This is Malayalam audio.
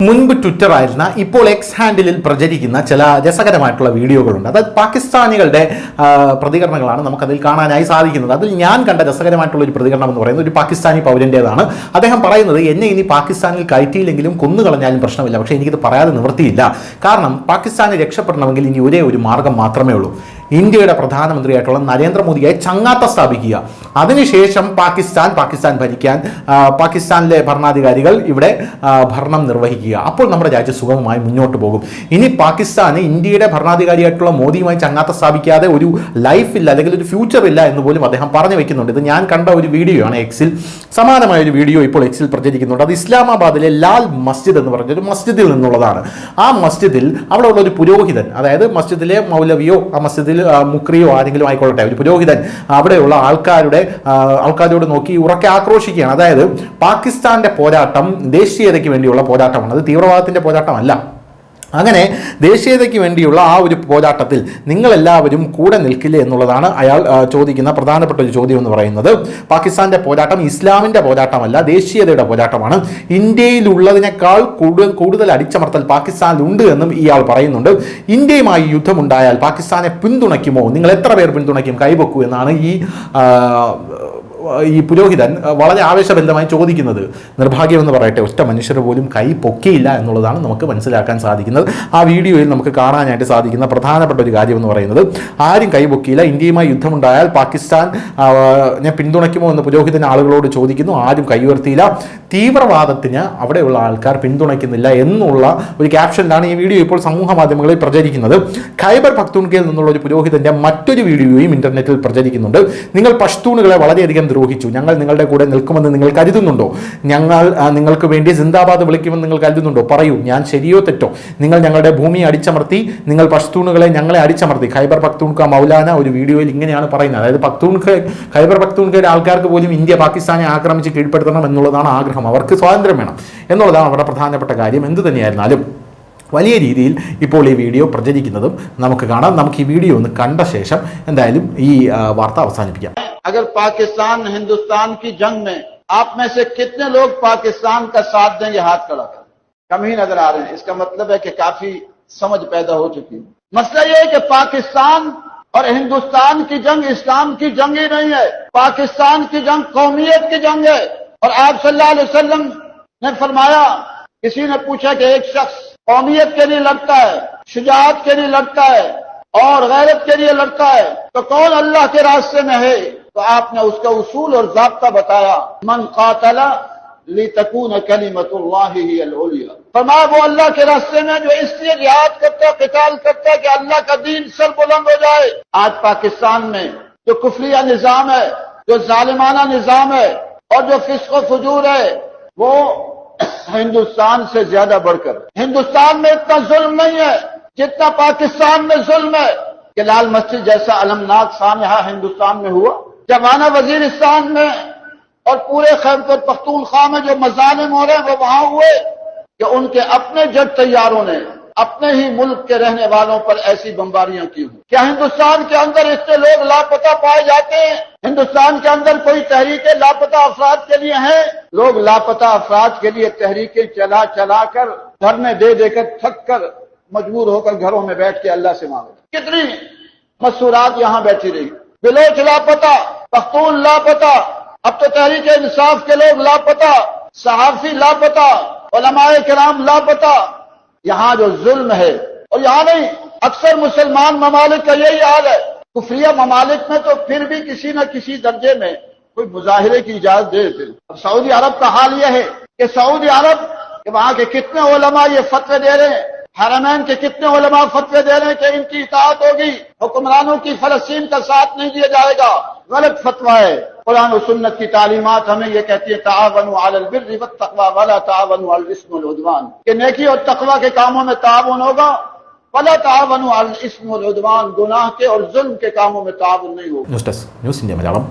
മുൻപ് ട്വിറ്റർ ആയിരുന്ന ഇപ്പോൾ എക്സ് ഹാൻഡിലിൽ പ്രചരിക്കുന്ന ചില രസകരമായിട്ടുള്ള വീഡിയോകളുണ്ട്. അതായത് പാകിസ്ഥാനികളുടെ പ്രതികരണങ്ങളാണ് നമുക്കതിൽ കാണാനായി സാധിക്കുന്നത്. അതിൽ ഞാൻ കണ്ട രസകരമായിട്ടുള്ള ഒരു പ്രതികരണം എന്ന് പറയുന്നത് ഒരു പാകിസ്ഥാനി പൗരൻ്റേതാണ്. അദ്ദേഹം പറയുന്നത്, എന്നെ ഇനി പാകിസ്ഥാനിൽ കയറ്റിയില്ലെങ്കിലും കൊന്നുകളഞ്ഞാലും പ്രശ്നമില്ല, പക്ഷേ എനിക്കിത് പറയാതെ നിവൃത്തിയില്ല. കാരണം പാകിസ്ഥാനെ രക്ഷപ്പെടണമെങ്കിൽ ഇനി ഒരേ ഒരു മാർഗം മാത്രമേ ഉള്ളൂ, ഇന്ത്യയുടെ പ്രധാനമന്ത്രിയായിട്ടുള്ള നരേന്ദ്രമോദിയെ ചങ്ങാത്ത സ്ഥാപിക്കുക. അതിനുശേഷം പാകിസ്ഥാൻ ഭരിക്കാൻ പാകിസ്ഥാനിലെ ഭരണാധികാരികൾ ഇവിടെ ഭരണം നിർവഹിക്കുക. അപ്പോൾ നമ്മുടെ രാജ്യം സുഗമമായി മുന്നോട്ട് പോകും. ഇനി പാകിസ്ഥാന് ഇന്ത്യയുടെ ഭരണാധികാരിയായിട്ടുള്ള മോദിയുമായി ചങ്ങാത്ത സ്ഥാപിക്കാതെ ഒരു ലൈഫ് ഇല്ല, അല്ലെങ്കിൽ ഒരു ഫ്യൂച്ചർ ഇല്ല എന്ന് പോലും അദ്ദേഹം പറഞ്ഞു വെക്കുന്നുണ്ട്. ഇത് ഞാൻ കണ്ട ഒരു വീഡിയോ ആണ് എക്സിൽ. സമാനമായ ഒരു വീഡിയോ ഇപ്പോൾ എക്സിൽ പ്രചരിക്കുന്നുണ്ട്. അത് ഇസ്ലാമാബാദിലെ ലാൽ മസ്ജിദ് എന്ന് പറഞ്ഞൊരു മസ്ജിദിൽ നിന്നുള്ളതാണ്. ആ മസ്ജിദിൽ അവിടെ ഉള്ള ഒരു പുരോഹിതൻ, അതായത് മസ്ജിദിലെ മൗലവിയോ ആ മസ്ജിദിൽ മുക്രിയോ ആരെങ്കിലും ആയിക്കൊള്ളട്ടെ, ഒരു പുരോഹിതൻ അവിടെയുള്ള ആൾക്കാരോട് നോക്കി ഉറക്കെ ആക്രോശിക്കുകയാണ്. അതായത് പാകിസ്ഥാന്റെ പോരാട്ടം ദേശീയതയ്ക്ക് വേണ്ടിയുള്ള പോരാട്ടമാണ്, അത് തീവ്രവാദത്തിന്റെ പോരാട്ടമല്ല. അങ്ങനെ ദേശീയതയ്ക്ക് വേണ്ടിയുള്ള ആ ഒരു പോരാട്ടത്തിൽ നിങ്ങളെല്ലാവരും കൂടെ നിൽക്കില്ലേ എന്നുള്ളതാണ് അയാൾ ചോദിക്കുന്ന പ്രധാനപ്പെട്ട ഒരു ചോദ്യം എന്ന് പറയുന്നത്. പാകിസ്ഥാന്റെ പോരാട്ടം ഇസ്ലാമിന്റെ പോരാട്ടമല്ല, ദേശീയതയുടെ പോരാട്ടമാണ്. ഇന്ത്യയിലുള്ളതിനേക്കാൾ കൂടുതൽ അടിച്ചമർത്തൽ പാകിസ്ഥാനിലുണ്ട് എന്നും ഇയാൾ പറയുന്നുണ്ട്. ഇന്ത്യയുമായി യുദ്ധമുണ്ടായാൽ പാകിസ്ഥാനെ പിന്തുണയ്ക്കുമോ, നിങ്ങൾ എത്ര പേർ പിന്തുണയ്ക്കും, കൈവെക്കൂ എന്നാണ് ഈ പുരോഹിതൻ വളരെ ആവേശഭരിതമായി ചോദിക്കുന്നത്. നിർഭാഗ്യമെന്ന് പറയട്ടെ, ഒറ്റ മനുഷ്യർ പോലും കൈ പൊക്കിയില്ല എന്നുള്ളതാണ് നമുക്ക് മനസ്സിലാക്കാൻ സാധിക്കുന്നത്. ആ വീഡിയോയിൽ നമുക്ക് കാണാനായിട്ട് സാധിക്കുന്ന പ്രധാനപ്പെട്ട ഒരു കാര്യം എന്ന് പറയുന്നത്, ആരും കൈ പൊക്കിയില്ല. ഇന്ത്യയുമായി യുദ്ധമുണ്ടായാൽ പാകിസ്ഥാനെ പിന്തുണയ്ക്കുമോ എന്ന് പുരോഹിതൻ ആളുകളോട് ചോദിക്കുന്നു, ആരും കൈ ഉയർത്തിയില്ല. തീവ്രവാദത്തിന് അവിടെയുള്ള ആൾക്കാർ പിന്തുണയ്ക്കുന്നില്ല എന്നുള്ള ഒരു ക്യാപ്ഷനിലാണ് ഈ വീഡിയോ ഇപ്പോൾ സമൂഹ മാധ്യമങ്ങളിൽ പ്രചരിക്കുന്നത്. ഖൈബർ പഖ്തൂൺഖയിൽ നിന്നുള്ള ഒരു പുരോഹിതന്റെ മറ്റൊരു വീഡിയോയും ഇന്റർനെറ്റിൽ പ്രചരിക്കുന്നുണ്ട്. നിങ്ങൾ പഷ്തൂണുകളെ വളരെയധികം ദ്രോഹിച്ചു, ഞങ്ങൾ നിങ്ങളുടെ കൂടെ നിൽക്കുമെന്ന് നിങ്ങൾ കരുതുന്നുണ്ടോ? ഞങ്ങൾ നിങ്ങൾക്ക് വേണ്ടി സിന്ദാബാദ് വിളിക്കുമെന്ന് നിങ്ങൾ കരുതുന്നുണ്ടോ? പറയൂ, ഞാൻ ശരിയോ തെറ്റോ? നിങ്ങൾ ഞങ്ങളുടെ ഭൂമിയെ അടിച്ചമർത്തി, നിങ്ങൾ പഷ്തൂണുകളെ ഞങ്ങളെ അടിച്ചമർത്തി. ഖൈബർ പഖ്തൂൺഖ മൗലാന ഒരു വീഡിയോയിൽ ഇങ്ങനെയാണ് പറയുന്നത്. അതായത് ഖൈബർ പഖ്തൂൺഖയുടെ ആൾക്കാർക്ക് പോലും ഇന്ത്യ പാകിസ്ഥാനെ ആക്രമിച്ച് കീഴ്പ്പെടുത്തണം എന്നുള്ളതാണ് ആഗ്രഹം. അവർക്ക് സ്വാതന്ത്ര്യം വേണം എന്നുള്ളതാണ് അവരുടെ പ്രധാനപ്പെട്ട കാര്യം. എന്തു തന്നെയായിരുന്നാലും വലിയ രീതിയിൽ ഇപ്പോൾ ഈ വീഡിയോ പ്രചരിക്കുന്നതും നമുക്ക് കാണാം. നമുക്ക് ഈ വീഡിയോ ഒന്ന് കണ്ട ശേഷം എന്തായാലും ഈ വാർത്ത അവസാനിപ്പിക്കാം. अगर पाकिस्तान हिंदुस्तान की जंग में आप में से कितने लोग पाकिस्तान का साथ दें, ये हाथ खड़ा करें। कम ही नजर आ रहे हैं। इसका मतलब है कि काफी समझ पैदा हो चुकी है। मसला ये है कि पाकिस्तान और हिंदुस्तान की जंग इस्लाम की जंग ही नहीं है। पाकिस्तान की जंग कौमियत की जंग है। और आप सल्लल्लाहु अलैहि वसल्लम ने फरमाया, किसी ने पूछा कि एक शख्स कौमियत के लिए लड़ता है, शुजाअत के लिए लड़ता है और गैरत के लिए लड़ता है, तो कौन अल्लाह के रास्ते में है? तो आपने उसका उसूल और ज़ाब्ता बताया, मन क़ातला लितकून कलिमतुल्लाहि हियल उलिया। फरमाया वो अल्लाह के रास्ते में जो इसलिए जिहाद करता है, क़िताल करता है कि अल्लाह का दीन सरबुलंद हो जाए। आज पाकिस्तान में जो कुफरिया निज़ाम है, जो जालिमाना निज़ाम है और जो फिस्क़ व फुजूर है, वो हिंदुस्तान से ज्यादा बढ़कर, हिंदुस्तान में इतना जुल्म नहीं है जितना पाकिस्तान में जुल्म है। कि लाल मस्जिद जैसा अलमनाक सानहा हिंदुस्तान में हुआ, जमाना वजीरिस्तान में और पूरे खैबर पख्तूनख्वा में जो मजालिम हो रहे हैं वो वहां हुए कि उनके अपने जेट तैयारों ने अपने ही मुल्क के रहने वालों पर ऐसी बमबारियां की हुई। क्या हिंदुस्तान के अंदर इतने लोग लापता पाए जाते हैं? हिंदुस्तान के अंदर कोई तहरीकें लापता अफराद के लिए हैं? लोग लापता अफराद के लिए तहरीकें चला कर धरने दे देकर थक कर मजबूर होकर घरों में बैठ के अल्लाह से मांगे। कितनी मसूरात यहां बैठी रही। बिलोच लापता, पख्तून लापता, अब तो तहरीक इंसाफ के लोग लापता, सहाफी लापता, उलमाए किराम लापता। यहां जो जुल्म है, और यहां नहीं, अक्सर मुसलमान ममालिक का यही हाल है। कुफरिया ममालिक में तो फिर भी किसी न किसी दर्जे में कोई मुजाहिरे की इजाजत दे देते। अब सऊदी अरब का हाल यह है कि सऊदी अरब के वहां के कितने उलमा ये फतवे दे रहे हैं, हरमैन के कितने उलमा फतवे दे रहे हैं कि इनकी इताअत होगी, हुक्मरानों की फलस्तीन का साथ नहीं दिया जाएगा। गलत फतवा है। कुरान और सुन्नत की तालीमात हमें ये कहती है, तावनु अलल बिर्रि वत्तक़वा वला तावनु अलल इस्मि वल उद्वान, कि नेकी और तकवा के कामों में ताउन होगा, वला तावनु अलल इस्मि वल उद्वान, गुनाह के और जुल्म के कामों में ताउन नहीं होगा। News desk news India Malayalam.